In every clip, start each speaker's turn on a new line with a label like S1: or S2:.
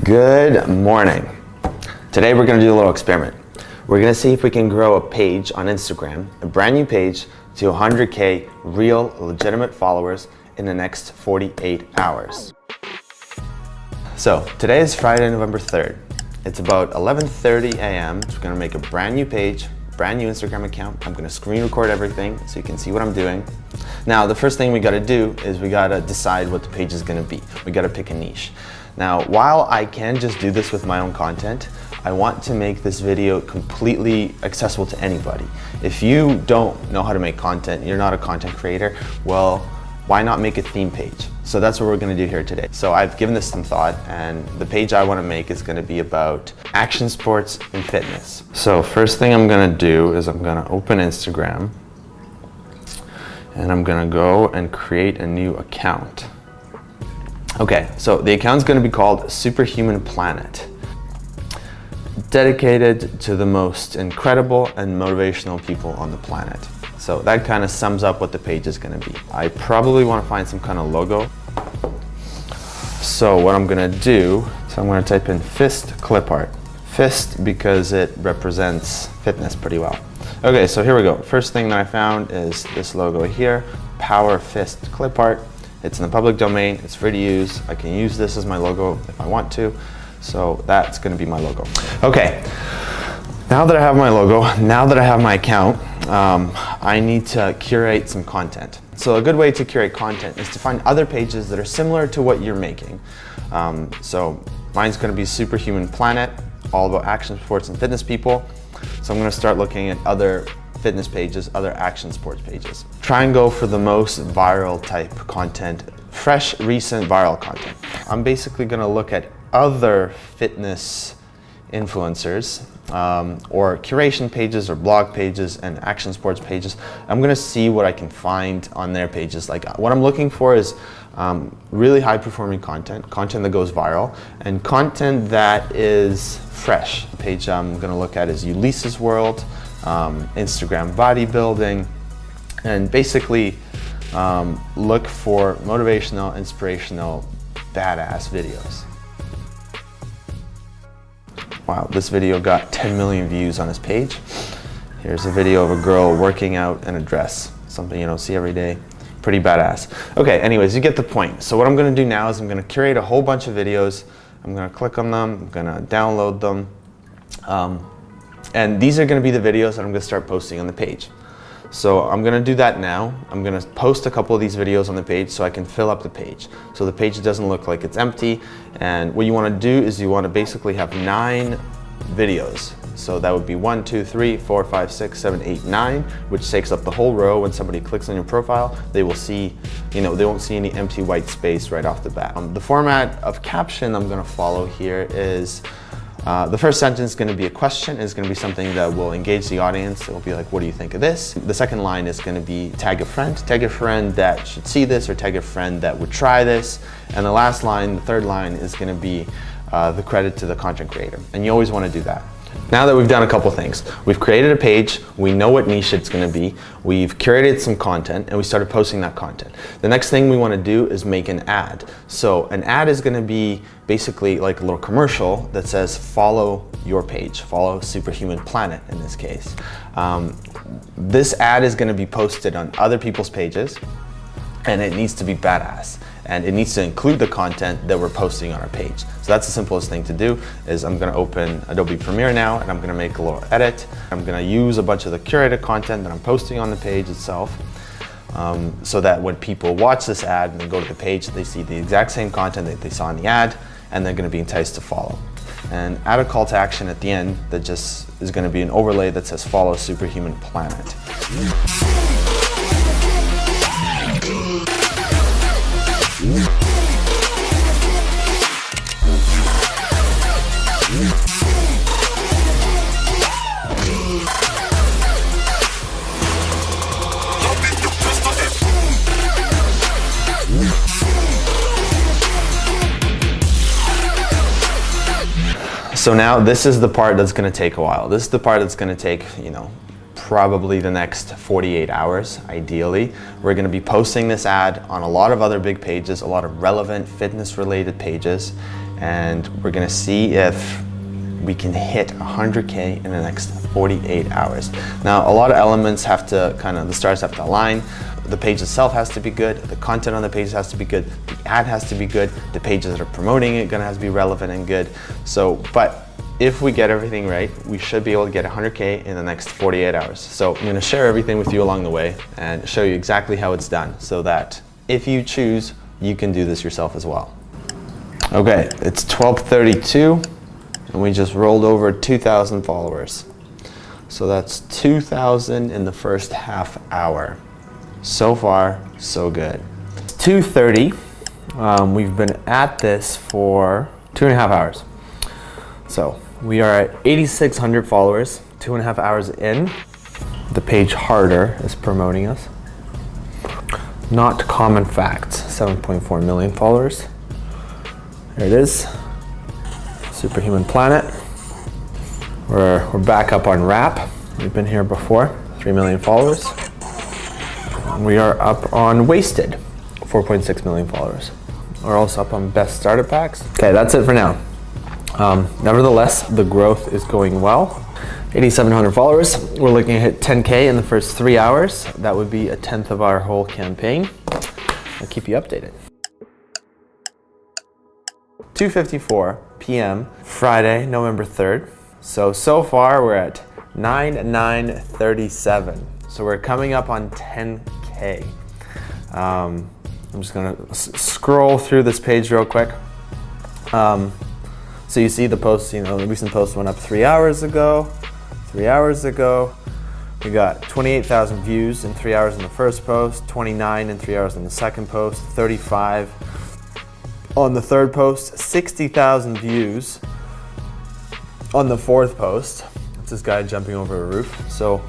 S1: Good morning. Today we're going to do a little experiment. We're going to see if we can grow a page on Instagram, a brand new page, to 100K real legitimate followers in the next 48 hours. So today is Friday, November 3rd. It's about 11:30 a.m. So we're going to make a brand new page, brand new Instagram account. I'm going to screen record everything so you can see what I'm doing. Now, the first thing we got to do is we got to decide what the page is going to be. We got to pick a niche. Now, while I can just do this with my own content, I want to make this video completely accessible to anybody. If you don't know how to make content, you're not a content creator, well, why not make a theme page? So that's what we're going to do here today. So I've given this some thought, and the page I want to make is going to be about action sports and fitness. So first thing I'm going to do is I'm going to open Instagram, and I'm going to go and create a new account. Okay, so the account's going to be called Superhuman Planet, dedicated to the most incredible and motivational people on the planet. So that kind of sums up what the page is going to be. I probably want to find some kind of logo. So what I'm going to do, I'm going to type in fist clip art. Fist because it represents fitness pretty well. Okay, so here we go. First thing that I found is this logo here, Power Fist Clip Art. It's in the public domain, it's free to use. I can use this as my logo if I want to. So that's going to be my logo. Okay, now that I have my logo, now that I have my account, I need to curate some content. So a good way to curate content is to find other pages that are similar to what you're making. So mine's going to be Superhuman Planet, all about action sports and fitness people. So I'm going to start looking at other fitness pages, other action sports pages. Try and go for the most viral type content, fresh, recent viral content. I'm basically going to look at other fitness influencers or curation pages or blog pages and action sports pages. I'm going to see what I can find on their pages. Like what I'm looking for is really high performing content that goes viral, and content that is fresh. The page I'm going to look at is Ulysses World, Instagram bodybuilding, and basically look for motivational, inspirational, badass videos. Wow, this video got 10 million views on this page. Here's a video of a girl working out in a dress, something you don't see every day. Pretty badass. Okay, anyways, you get the point. So what I'm going to do now is I'm going to curate a whole bunch of videos. I'm going to click on them, I'm going to download them. And these are going to be the videos that I'm going to start posting on the page. So I'm going to do that now. I'm going to post a couple of these videos on the page so I can fill up the page. So the page doesn't look like it's empty. And what you want to do is you want to basically have 9 videos. So that would be 1, 2, 3, 4, 5, 6, 7, 8, 9, which takes up the whole row. When somebody clicks on your profile, they will see, they won't see any empty white space right off the bat. The format of caption I'm going to follow here is the first sentence is going to be a question. It's going to be something that will engage the audience. It will be like, what do you think of this? The second line is going to be tag a friend that should see this, or tag a friend that would try this. And the last line, the third line, is going to be the credit to the content creator. And you always want to do that. Now that we've done a couple things, we've created a page, we know what niche it's going to be, we've curated some content, and we started posting that content. The next thing we want to do is make an ad. So an ad is going to be basically like a little commercial that says follow your page, follow Superhuman Planet in this case. This ad is going to be posted on other people's pages, and it needs to be badass. And it needs to include the content that we're posting on our page. So that's the simplest thing to do. Is I'm going to open Adobe Premiere now, and I'm going to make a little edit. I'm going to use a bunch of the curated content that I'm posting on the page itself, so that when people watch this ad and they go to the page, they see the exact same content that they saw in the ad, and they're going to be enticed to follow. And add a call to action at the end that just is going to be an overlay that says follow Superhuman Planet. So now this is the part that's going to take a while. This is the part that's going to take, probably the next 48 hours, ideally. We're going to be posting this ad on a lot of other big pages, a lot of relevant fitness related pages, and we're gonna see if we can hit 100K in the next 48 hours. Now, a lot of elements have to the stars have to align. The page itself has to be good, the content on the page has to be good, the ad has to be good, the pages that are promoting it gonna have to be relevant and good. So, but if we get everything right, we should be able to get 100K in the next 48 hours. So I'm gonna share everything with you along the way and show you exactly how it's done so that if you choose, you can do this yourself as well. Okay, it's 12:32 and we just rolled over 2,000 followers. So that's 2,000 in the first half hour. So far, so good. 2:30, we've been at this for 2.5 hours. So we are at 8,600 followers, 2.5 hours in. The page Harder is promoting us. Not Common Facts, 7.4 million followers. There it is, Superhuman Planet. We're back up on Wrap. We've been here before, 3 million followers. We are up on Wasted, 4.6 million followers. We're also up on Best Starter Packs. Okay, that's it for now. Nevertheless, the growth is going well. 8,700 followers. We're looking to hit 10K in the first 3 hours. That would be a tenth of our whole campaign. I'll keep you updated. 2:54 p.m. Friday, November 3rd. So far we're at 9,937. So we're coming up on 10K. I'm just gonna scroll through this page real quick. So you see the post, the recent post went up 3 hours ago. 3 hours ago, we got 28,000 views in 3 hours in the first post, 29 in 3 hours in the second post, 35 on the third post, 60,000 views on the fourth post. It's this guy jumping over a roof. So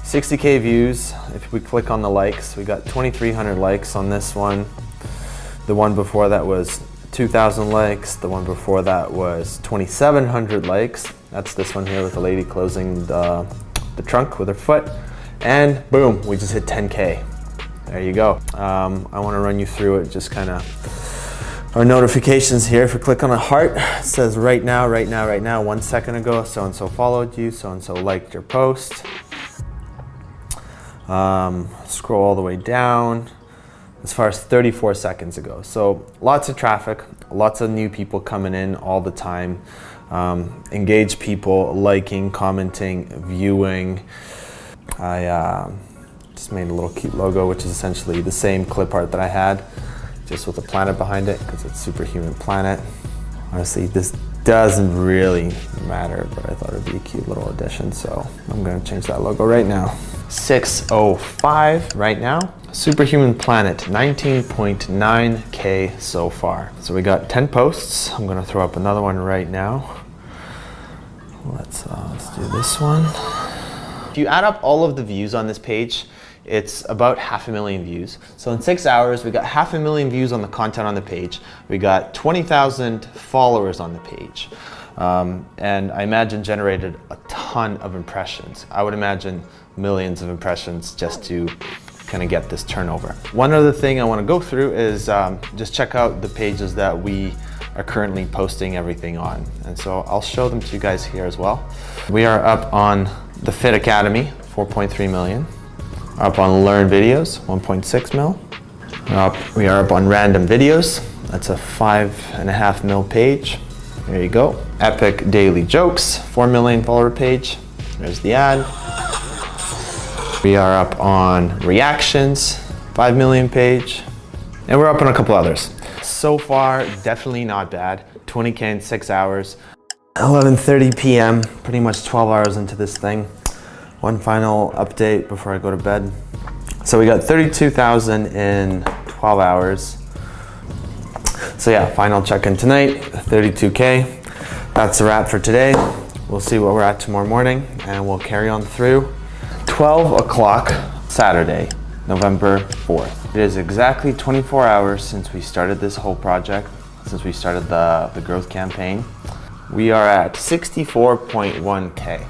S1: 60K views. If we click on the likes, we got 2,300 likes on this one. The one before that was 2,000 likes. The one before that was 2,700 likes. That's this one here with the lady closing the trunk with her foot. And boom, we just hit 10K. There you go. I want to run you through it, just kind of our notifications here. If you click on a heart, it says right now, 1 second ago, so-and-so followed you, so-and-so liked your post. Scroll all the way down as far as 34 seconds ago. So lots of traffic, lots of new people coming in all the time. Engaged people, liking, commenting, viewing. I just made a little cute logo, which is essentially the same clip art that I had, just with a planet behind it, because it's Superhuman Planet. Honestly, this doesn't really matter, but I thought it'd be a cute little addition, so I'm gonna change that logo right now. 6:05 right now. Superhuman Planet, 19.9K so far. So we got 10 posts. I'm gonna throw up another one right now. Let's do this one. If you add up all of the views on this page, it's about 500,000 views. So in 6 hours, we got 500,000 views on the content on the page. We got 20,000 followers on the page. And I imagine generated a ton of impressions. I would imagine millions of impressions just to kind of get this turnover. One other thing I want to go through is just check out the pages that we are currently posting everything on. And so I'll show them to you guys here as well. We are up on the Fit Academy, 4.3 million. Up on Learn Videos, 1.6 mil. We are up on Random Videos. That's a 5.5 mil page. There you go. Epic Daily Jokes, 4 million follower page. There's the ad. We are up on Reactions, 5 million page. And we're up on a couple others. So far, definitely not bad. 20K in 6 hours. 11:30 p.m., pretty much 12 hours into this thing. One final update before I go to bed. So we got 32,000 in 12 hours. So yeah, final check-in tonight, 32K. That's a wrap for today. We'll see what we're at tomorrow morning and we'll carry on through. 12 o'clock Saturday, November 4th. It is exactly 24 hours since we started this whole project, since we started the growth campaign. We are at 64.1K.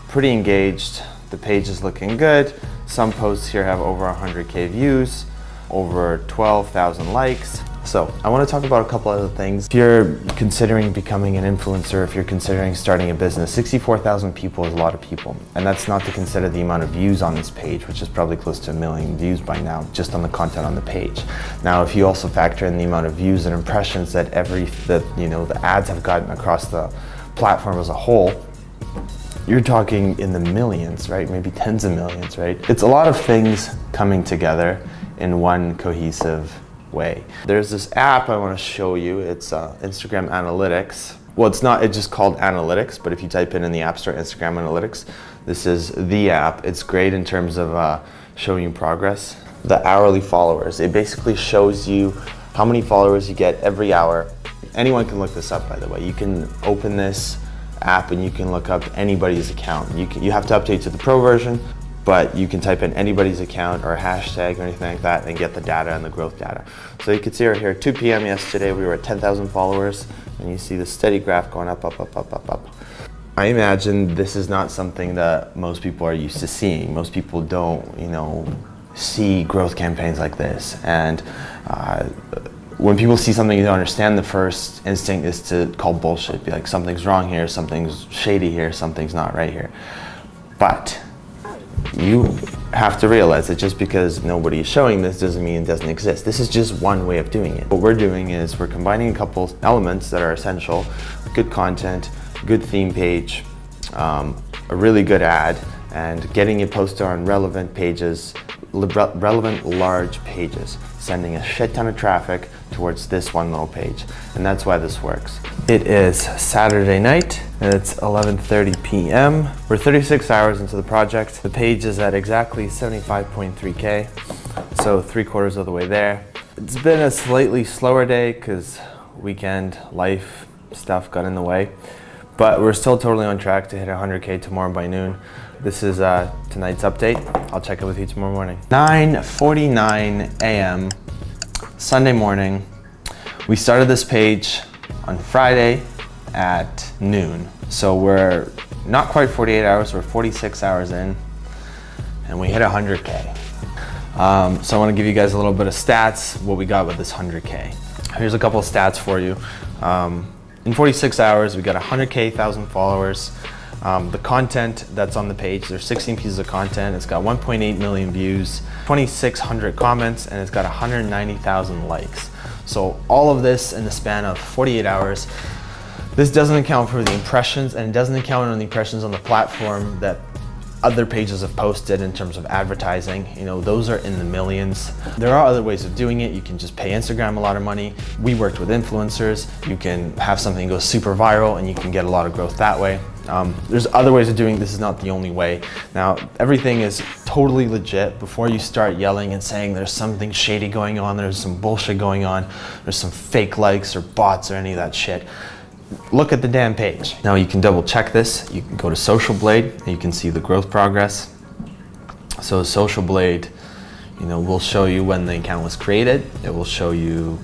S1: Pretty engaged. The page is looking good. Some posts here have over 100K views, over 12,000 likes. So I want to talk about a couple other things. If you're considering becoming an influencer, if you're considering starting a business, 64,000 people is a lot of people. And that's not to consider the amount of views on this page, which is probably close to 1 million views by now, just on the content on the page. Now, if you also factor in the amount of views and impressions that the ads have gotten across the platform as a whole, you're talking in the millions, right? Maybe tens of millions, right? It's a lot of things coming together in one cohesive way. There's this app I want to show you. It's Instagram Analytics. Well, it's just called Analytics, but if you type in the App Store Instagram Analytics, this is the app. It's great in terms of showing you progress. The hourly followers. It basically shows you how many followers you get every hour. Anyone can look this up, by the way. You can open this app and you can look up anybody's account. You have to update to the pro version, but you can type in anybody's account or a hashtag or anything like that and get the data and the growth data. So you can see right here, 2 p.m. yesterday, we were at 10,000 followers, and you see the steady graph going up, up, up, up, up, up. I imagine this is not something that most people are used to seeing. Most people don't, see growth campaigns like this. And when people see something you don't understand, the first instinct is to call bullshit. Be like, something's wrong here, something's shady here, something's not right here. But you have to realize that just because nobody is showing this doesn't mean it doesn't exist. This is just one way of doing it. What we're doing is we're combining a couple elements that are essential: good content, good theme page, a really good ad, and getting it posted on relevant pages, relevant large pages, sending a shit ton of traffic towards this one little page. And that's why this works. It is Saturday night and it's 11:30 p.m. We're 36 hours into the project. The page is at exactly 75.3K, so 3/4 of the way there. It's been a slightly slower day because weekend life stuff got in the way, but we're still totally on track to hit 100K tomorrow by noon. This is tonight's update. I'll check it with you tomorrow morning. 9:49 a.m. Sunday morning. We started this page on Friday at noon. So we're not quite 48 hours, we're 46 hours in, and we hit 100K. So I want to give you guys a little bit of stats, what we got with this 100K. Here's a couple of stats for you. In 46 hours, we got 100,000 followers. The content that's on the page, there's 16 pieces of content. It's got 1.8 million views, 2,600 comments, and it's got 190,000 likes. So all of this in the span of 48 hours. This doesn't account for the impressions, and it doesn't account on the impressions on the platform that other pages have posted in terms of advertising. Those are in the millions. There are other ways of doing it. You can just pay Instagram a lot of money. We worked with influencers. You can have something go super viral and you can get a lot of growth that way. There's other ways of doing it. This is not the only way. Now, everything is totally legit. Before you start yelling and saying there's something shady going on, there's some bullshit going on, there's some fake likes or bots or any of that shit, look at the damn page. Now you can double check this. You can go to Social Blade and you can see the growth progress. So Social Blade, will show you when the account was created. It will show you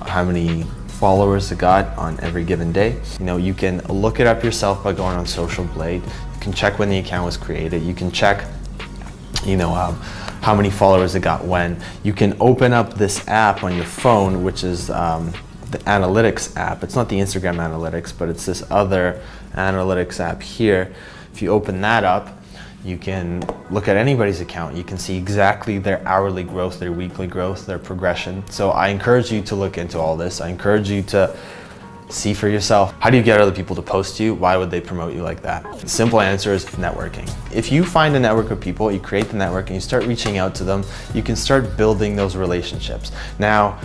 S1: how many followers it got on every given day. You can look it up yourself by going on Social Blade. You can check when the account was created. You can check, how many followers it got when. You can open up this app on your phone, which is the Analytics app. It's not the Instagram Analytics, but it's this other Analytics app here. If you open that up, you can look at anybody's account. You can see exactly their hourly growth, their weekly growth, their progression. So I encourage you to look into all this. I encourage you to see for yourself. How do you get other people to post you? Why would they promote you like that? The simple answer is networking. If you find a network of people, you create the network and you start reaching out to them, you can start building those relationships. Now,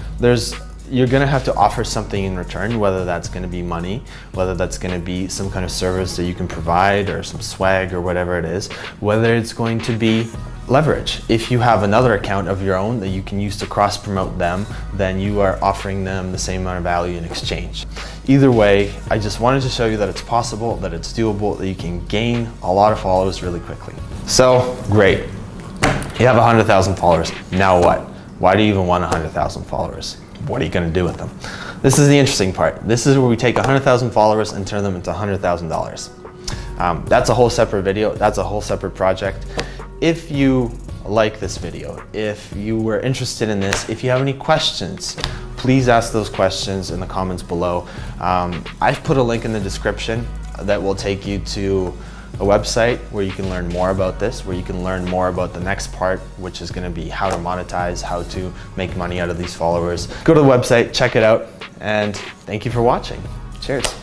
S1: you're gonna have to offer something in return, whether that's gonna be money, whether that's gonna be some kind of service that you can provide or some swag or whatever it is, whether it's going to be leverage. If you have another account of your own that you can use to cross promote them, then you are offering them the same amount of value in exchange. Either way, I just wanted to show you that it's possible, that it's doable, that you can gain a lot of followers really quickly. So, great. You have 100,000 followers. Now what? Why do you even want 100,000 followers? What are you going to do with them? This is the interesting part. This is where we take 100,000 followers and turn them into $100,000. That's a whole separate video. That's a whole separate project. If you like this video. If you were interested in this, if you have any questions, please ask those questions in the comments below. I've put a link in the description that will take you to a website where you can learn more about this, where you can learn more about the next part, which is going to be how to monetize, how to make money out of these followers. Go to the website, check it out, and thank you for watching. Cheers.